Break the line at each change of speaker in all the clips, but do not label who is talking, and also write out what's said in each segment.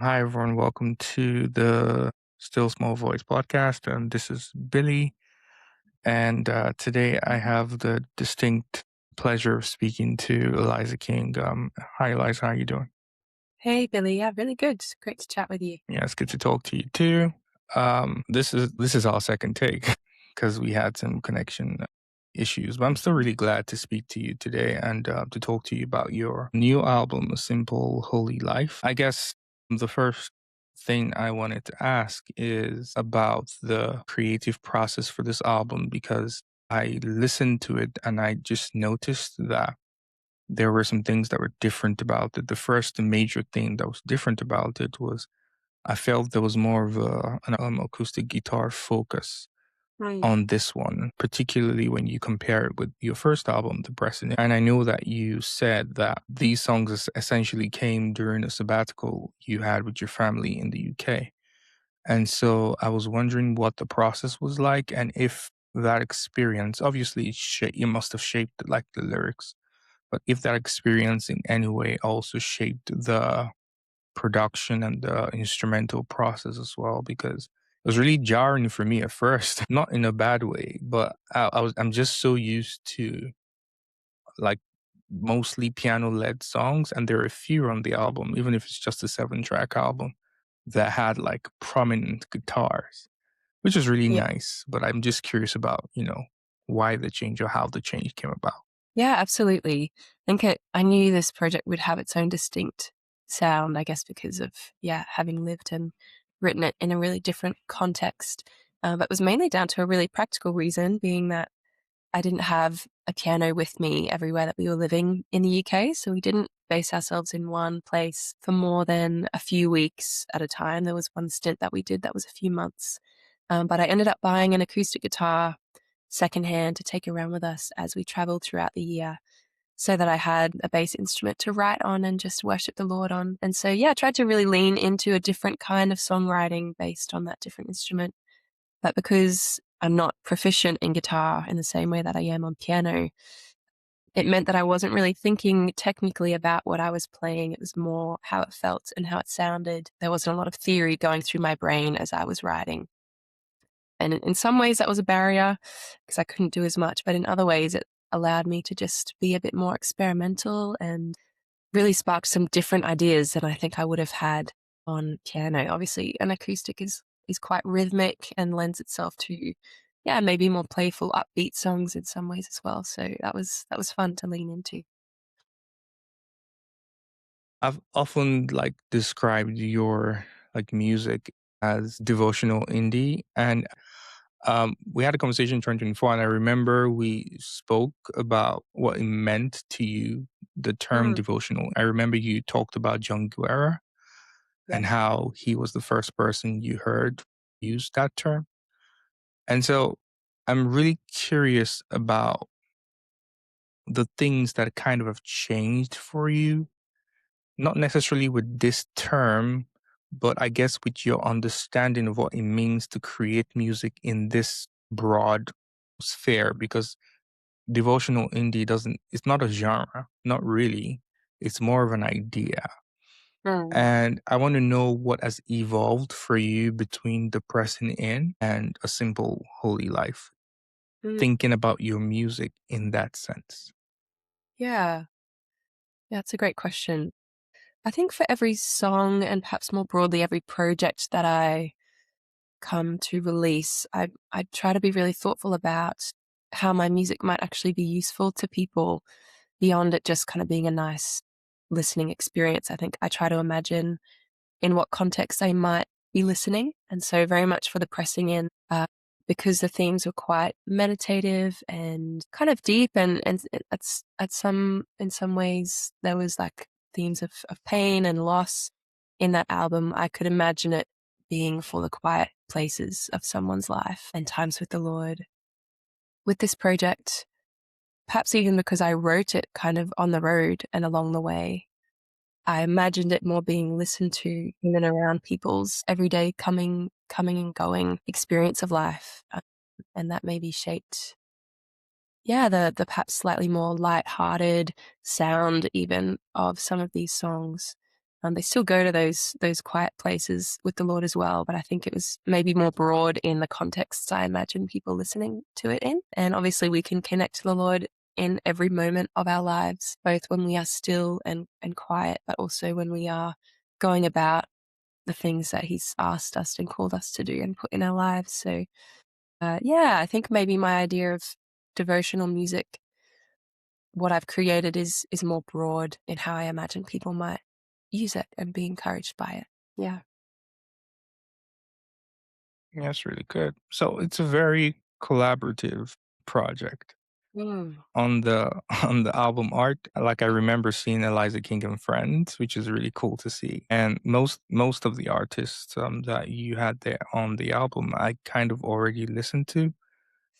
Hi, everyone. Welcome to the Still Small Voice podcast. This is Billy, and today I have the distinct pleasure of speaking to Eliza King. Hi, Eliza. How you doing?
Hey Billy, yeah, really good. Great to chat with you.
Yeah, it's good to talk to you too. This is our second take because we had some connection issues, but I'm still really glad to speak to you today and to talk to you about your new album, A Simple Holy Life. I guess the first thing I wanted to ask is about the creative process for this album because I listened to it and I just noticed that there were some things that were different about it. The first major thing that was different about it was I felt there was more of an acoustic guitar focus
Mm.
on this one, particularly when you compare it with your first album, The Precedent. And I know that you said that these songs essentially came during a sabbatical you had with your family in the UK. And so I was wondering what the process was like and if that experience, obviously, it must have shaped like the lyrics, but if that experience in any way also shaped the production and the instrumental process as well because it was really jarring for me at first, not in a bad way, but I'm just so used to like mostly piano led songs, and there are a few on the album, even if it's just a 7 track album, that had like prominent guitars, which is really
Yeah.
nice. But I'm just curious about why the change or how the change came about.
Yeah, absolutely. I knew this project would have its own distinct sound, I guess, because of, yeah, having lived and written it in a really different context. But it was mainly down to a really practical reason, being that I didn't have a piano with me everywhere that we were living in the UK. So we didn't base ourselves in one place for more than a few weeks at a time. There was one stint that we did that was a few months. But I ended up buying an acoustic guitar secondhand to take around with us as we traveled throughout the year so that I had a bass instrument to write on and just worship the Lord on. And so, yeah, I tried to really lean into a different kind of songwriting based on that different instrument. But because I'm not proficient in guitar in the same way that I am on piano, it meant that I wasn't really thinking technically about what I was playing. It was more how it felt and how it sounded. There wasn't a lot of theory going through my brain as I was writing. And in some ways that was a barrier because I couldn't do as much, but in other ways it allowed me to just be a bit more experimental and really sparked some different ideas than I think I would have had on piano. Obviously, an acoustic is quite rhythmic and lends itself to, yeah, maybe more playful, upbeat songs in some ways as well. So that was fun to lean into.
I've often like described your like music as devotional indie, and we had a conversation in 2024, and I remember we spoke about what it meant to you, the term
Mm,
devotional. I remember you talked about John Guerra
yeah.
and how he was the first person you heard use that term. And so I'm really curious about the things that kind of have changed for you, not necessarily with this term, but I guess with your understanding of what it means to create music in this broad sphere, because devotional indie it's not a genre, not really. It's more of an idea.
Mm,
And I want to know what has evolved for you between the pressing in and a simple holy life,
mm,
thinking about your music in that sense.
yeah. Yeah, that's a great question. I think for every song and perhaps more broadly every project that I come to release, I try to be really thoughtful about how my music might actually be useful to people beyond it just kind of being a nice listening experience. I think I try to imagine in what context they might be listening. And so very much for the pressing in, because the themes were quite meditative and kind of deep and in some ways there was like themes of pain and loss in that album. I could imagine it being for the quiet places of someone's life and times with the Lord. With this project, perhaps even because I wrote it kind of on the road and along the way, I imagined it more being listened to in and around people's everyday coming and going experience of life, and that maybe shaped, yeah, the perhaps slightly more light-hearted sound even of some of these songs. They still go to those quiet places with the Lord as well, but I think it was maybe more broad in the contexts I imagine people listening to it in. And obviously we can connect to the Lord in every moment of our lives, both when we are still and quiet, but also when we are going about the things that He's asked us and called us to do and put in our lives. So, yeah, I think maybe my idea of devotional music, what I've created is more broad in how I imagine people might use it and be encouraged by it. Yeah.
Yeah, that's really good. So it's a very collaborative project.
Mm.
On the on the album art, like I remember seeing Eliza King and Friends, which is really cool to see. And most of the artists that you had there on the album, I kind of already listened to.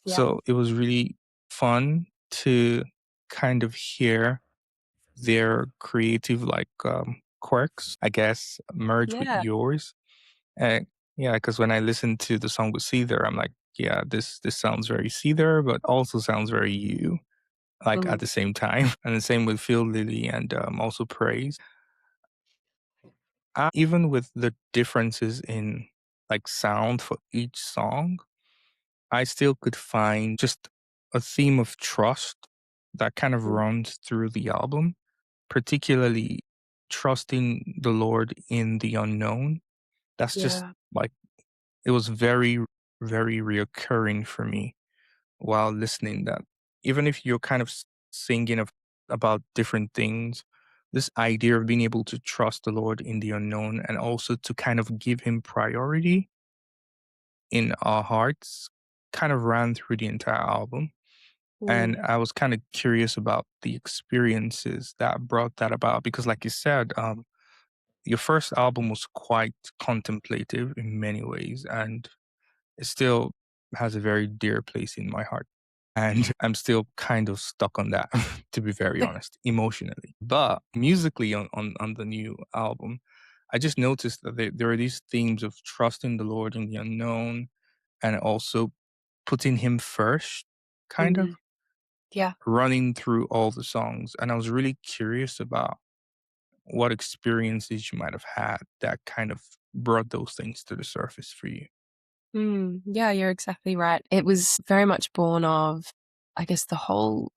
Yeah.
So it was really fun to kind of hear their creative quirks, I guess, merge with
Yeah.
yours. And yeah, because when I listened to the song with Seether, I'm like, yeah, this sounds very Seether, but also sounds very you, like at
Mm.
the same time. And the same with Phil Lilly and also Praise. Even with the differences in like sound for each song, I still could find just a theme of trust that kind of
Mm.
runs through the album, particularly trusting the Lord in the unknown. That's just
Yeah.
like, it was very, very reoccurring for me while listening, that even if you're kind of singing about different things, this idea of being able to trust the Lord in the unknown and also to kind of give him priority in our hearts kind of ran through the entire album. And
Mm.
I was kind of curious about the experiences that brought that about because, like you said, your first album was quite contemplative in many ways, and it still has a very dear place in my heart. And I'm still kind of stuck on that, to be very honest, emotionally. But musically, on the new album, I just noticed that there are these themes of trusting the Lord in the unknown and also putting Him first, kind of
Mm. Yeah.
running through all the songs. And I was really curious about what experiences you might have had that kind of brought those things to the surface for you.
Yeah, you're exactly right. It was very much born of, I guess, the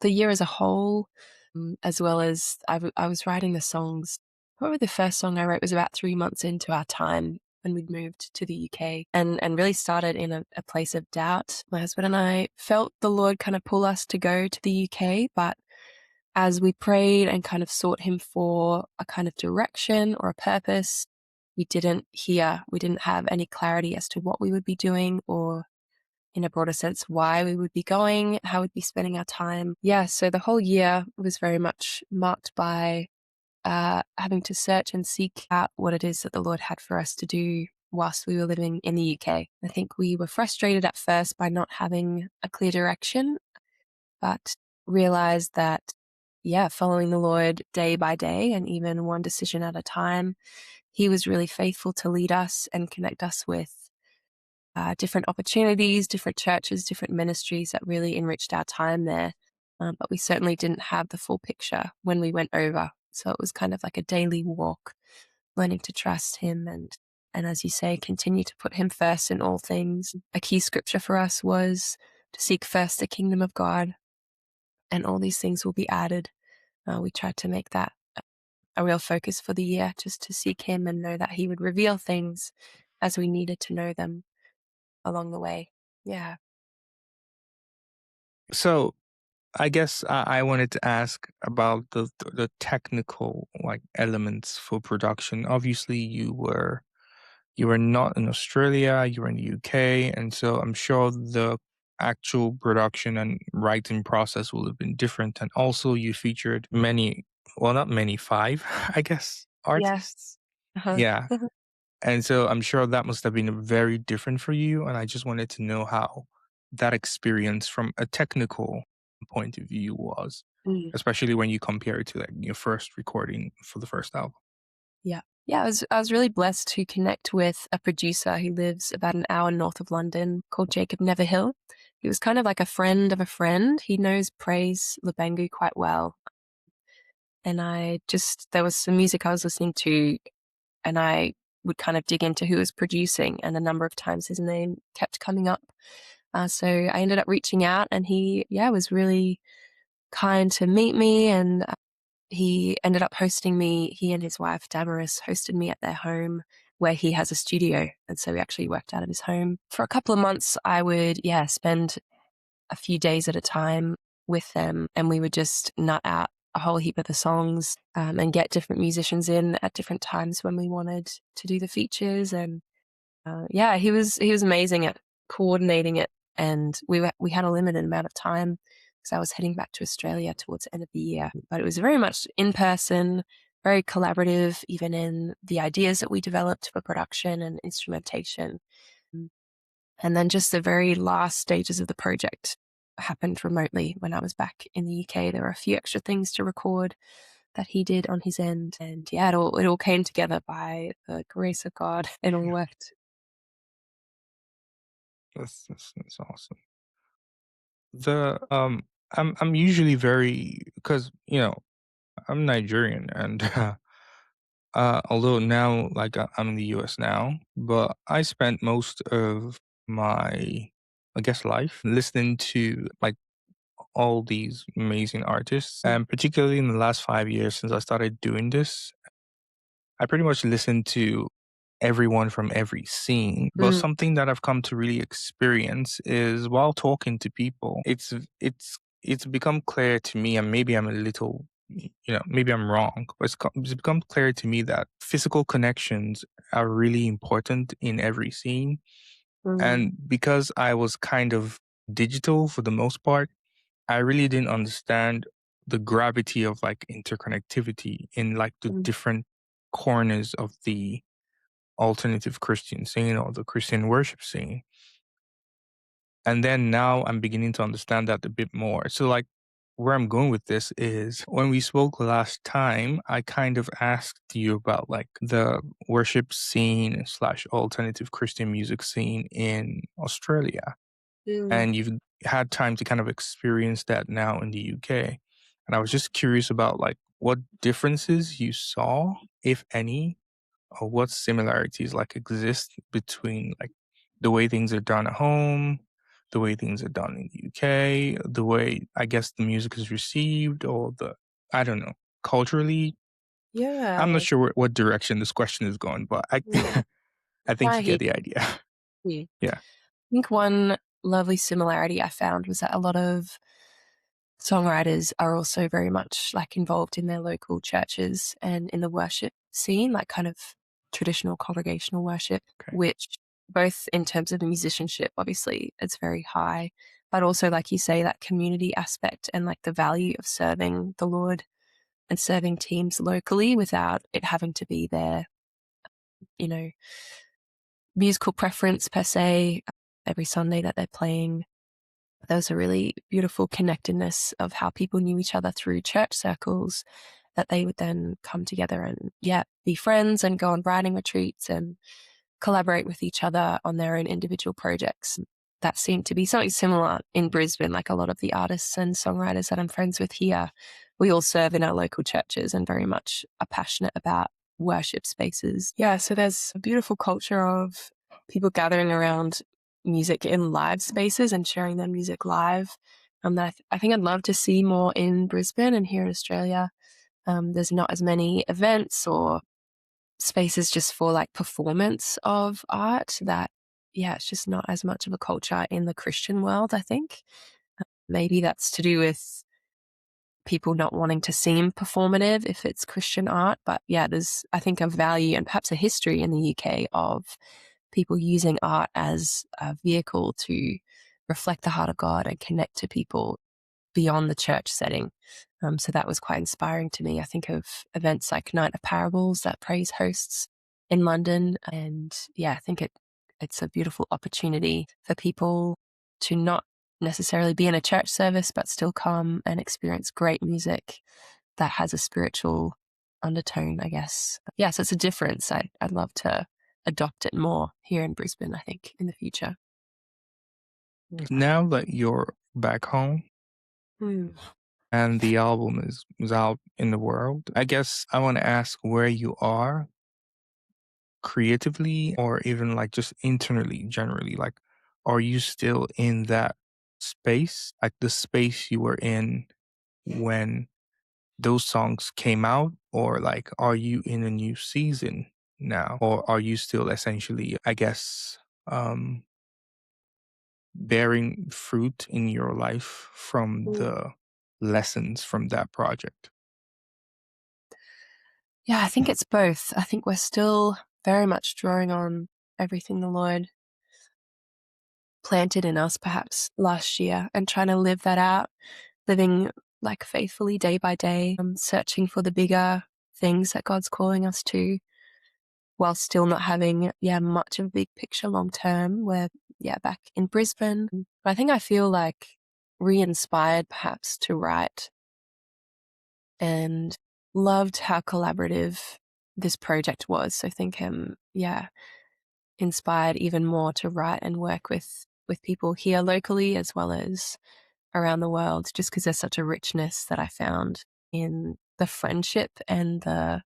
year as a whole, as well as I was writing the songs. Probably the first song I wrote was about 3 months into our time when we'd moved to the UK, and really started in a place of doubt. My husband and I felt the Lord kind of pull us to go to the UK, but as we prayed and kind of sought Him for a kind of direction or a purpose, we didn't have any clarity as to what we would be doing or, in a broader sense, why we would be going, how we'd be spending our time. Yeah, so the whole year was very much marked by having to search and seek out what it is that the Lord had for us to do whilst we were living in the UK. I think we were frustrated at first by not having a clear direction, but realized that, yeah, following the Lord day by day and even one decision at a time, He was really faithful to lead us and connect us with different opportunities, different churches, different ministries that really enriched our time there. But we certainly didn't have the full picture when we went over. So it was kind of like a daily walk, learning to trust Him and as you say, continue to put Him first in all things. A key scripture for us was to seek first the kingdom of God, and all these things will be added. We tried to make that a real focus for the year, just to seek Him and know that He would reveal things as we needed to know them along the way. Yeah.
So I guess I wanted to ask about the technical like elements for production. Obviously, you were not in Australia, you were in the UK, and so I'm sure the actual production and writing process will have been different. And also, you featured many, well, not many, five, I guess,
Yes.
artists.
Uh-huh.
Yeah, and so I'm sure that must have been very different for you. And I just wanted to know how that experience from a technical point of view was,
Mm.
especially when you compare it to like your first recording for the first album.
Yeah. Yeah, I was really blessed to connect with a producer who lives about an hour north of London called Jacob Neverhill. He was kind of like a friend of a friend. He knows Praise Lubangu quite well. and there was some music I was listening to, and I would kind of dig into who was producing, and a number of times his name kept coming up. So I ended up reaching out, and he, yeah, was really kind to meet me, and he ended up hosting me. He and his wife Damaris hosted me at their home where he has a studio, and so we actually worked out of his home for a couple of months. I would, yeah, spend a few days at a time with them, and we would just nut out a whole heap of the songs, and get different musicians in at different times when we wanted to do the features. And yeah, he was amazing at coordinating it, and we had a limited amount of time because I was heading back to Australia towards the end of the year. But it was very much in person, very collaborative, even in the ideas that we developed for production and instrumentation. And then just the very last stages of the project happened remotely when I was back in the UK. There were a few extra things to record that he did on his end. And yeah, it all came together by the grace of God. It all worked.
That's awesome. The I'm usually very, because I'm Nigerian, and although now, like, I'm in the US now, but I spent most of my, I guess, life listening to like all these amazing artists, and particularly in the last 5 years since I started doing this, I pretty much listen to everyone from every scene. But
Mm,
something that I've come to really experience is, while talking to people, it's become clear to me, and maybe I'm a little, maybe I'm wrong, but it's become clear to me that physical connections are really important in every scene.
mm,
And because I was kind of digital for the most part, I really didn't understand the gravity of like interconnectivity in like the
mm.
different corners of the alternative Christian scene or the Christian worship scene. And then now I'm beginning to understand that a bit more. So, like, where I'm going with this is, when we spoke last time, I kind of asked you about like the worship scene slash alternative Christian music scene in Australia.
Mm.
And you've had time to kind of experience that now in the UK. And I was just curious about like what differences you saw, if any, or what similarities like exist between like the way things are done at home, the way things are done in the UK, the way, I guess, the music is received, or the, I don't know, culturally.
Yeah.
I'm not sure what direction this question is going, but I
Mm.
I think
I
you
hear
get the idea.
you.
Yeah.
I think one lovely similarity I found was that a lot of songwriters are also very much like involved in their local churches and in the worship scene, like kind of traditional congregational worship,
Okay.
which both in terms of the musicianship, obviously it's very high, but also like you say, that community aspect and like the value of serving the Lord and serving teams locally without it having to be their, you know, musical preference per se every Sunday that they're playing. There was a really beautiful connectedness of how people knew each other through church circles, that they would then come together and, yeah, be friends and go on writing retreats and collaborate with each other on their own individual projects. That seemed to be something similar in Brisbane. Like a lot of the artists and songwriters that I'm friends with here, we all serve in our local churches and very much are passionate about worship spaces. Yeah, so there's a beautiful culture of people gathering around music in live spaces and sharing their music live. That I think I'd love to see more in Brisbane and here in Australia. There's not as many events or spaces just for like performance of art that, yeah, it's just not as much of a culture in the Christian world, I think. Maybe that's to do with people not wanting to seem performative if it's Christian art. But yeah, there's, I think, a value and perhaps a history in the UK of people using art as a vehicle to reflect the heart of God and connect to people beyond the church setting. So that was quite inspiring to me. I think of events like Night of Parables that Praise hosts in London. And yeah, I think it's a beautiful opportunity for people to not necessarily be in a church service, but still come and experience great music that has a spiritual undertone, I guess. Yeah, so it's a difference. I'd love to adopt it more here in Brisbane, I think, in the future.
Now that you're back home,
Hmm.
and the album is out in the world. I guess I want to ask where you are creatively or even like just internally generally. Like, are you still in that space, like the space you were in when those songs came out, or like are you in a new season now, or are you still essentially, I guess, um bearing fruit in your life from
Mm.
the lessons from that project?
Yeah, I think it's both. I think we're still very much drawing on everything the Lord planted in us perhaps last year and trying to live that out, living like faithfully day by day, searching for the bigger things that God's calling us to while still not having, much of a big picture long term. We're, back in Brisbane. But I think I feel like re-inspired perhaps to write and loved how collaborative this project was. So I think, inspired even more to write and work with people here locally as well as around the world, just because there's such a richness that I found in the friendship and the,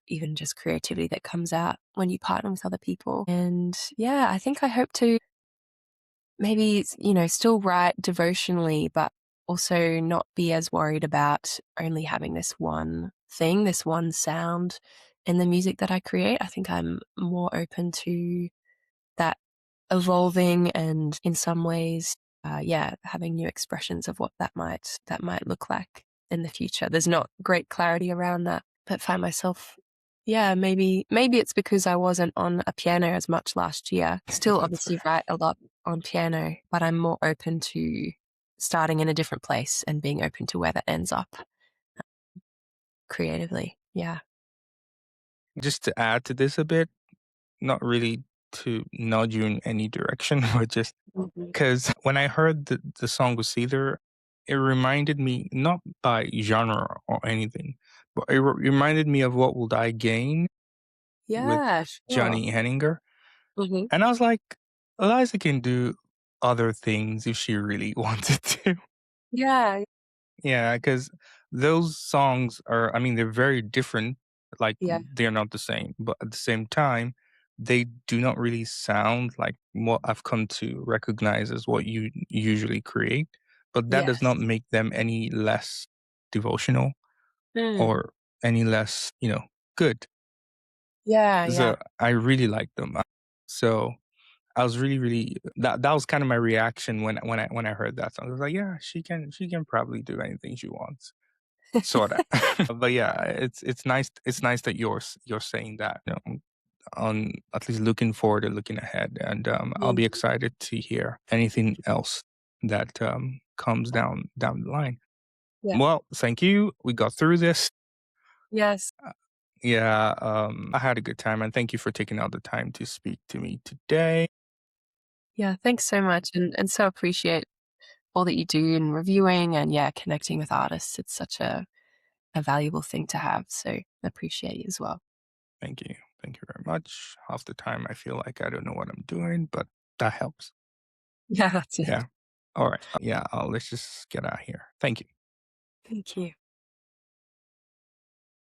even just creativity that comes out when you partner with other people. And I think I hope to maybe, still write devotionally, but also not be as worried about only having this one thing, this one sound in the music that I create. I think I'm more open to that evolving and in some ways, having new expressions of what that might look like in the future. There's not great clarity around that, but find myself, maybe it's because I wasn't on a piano as much last year. Still
That's
obviously
fair.
write a lot on piano, but I'm more open to starting in a different place and being open to where that ends up creatively. Yeah.
Just to add to this a bit, not really to nudge you in any direction, but just
Mhm.
because when I heard the song with Cedar, it reminded me, not by genre or anything, but it reminded me of What Would I Gain with
Yeah, sure.
Johnny Henninger.
Mhm.
And I was like, Eliza can do other things if she really wanted to.
Yeah,
Yeah, because those songs are, I mean, they're very different. Like,
yeah.
they're not the same, but at the same time, they do not really sound like what I've come to recognize as what you usually create. But that does not
Yes.
make them any less devotional
Mm.
or any less, good.
Yeah, yeah.
So I really like them. So I was really, really, that was kind of my reaction when I heard that song. I was like, yeah, she can probably do anything she wants. Sorta. But yeah, it's nice that you're saying that, on at least looking forward and looking ahead, and I'll be
Mhm.
excited to hear anything else that comes down the line.
Yeah.
Well, thank you. We got through this.
Yes.
Yeah, I had a good time, and thank you for taking out the time to speak to me today.
Yeah, thanks so much, and so appreciate all that you do in reviewing and, connecting with artists. It's such a valuable thing to have, so appreciate you as well.
Thank you. Thank you very much. Half the time I feel like I don't know what I'm doing, but that helps.
Yeah, that's it.
Yeah. All right. Yeah, let's just get out here. Thank you.
Thank you.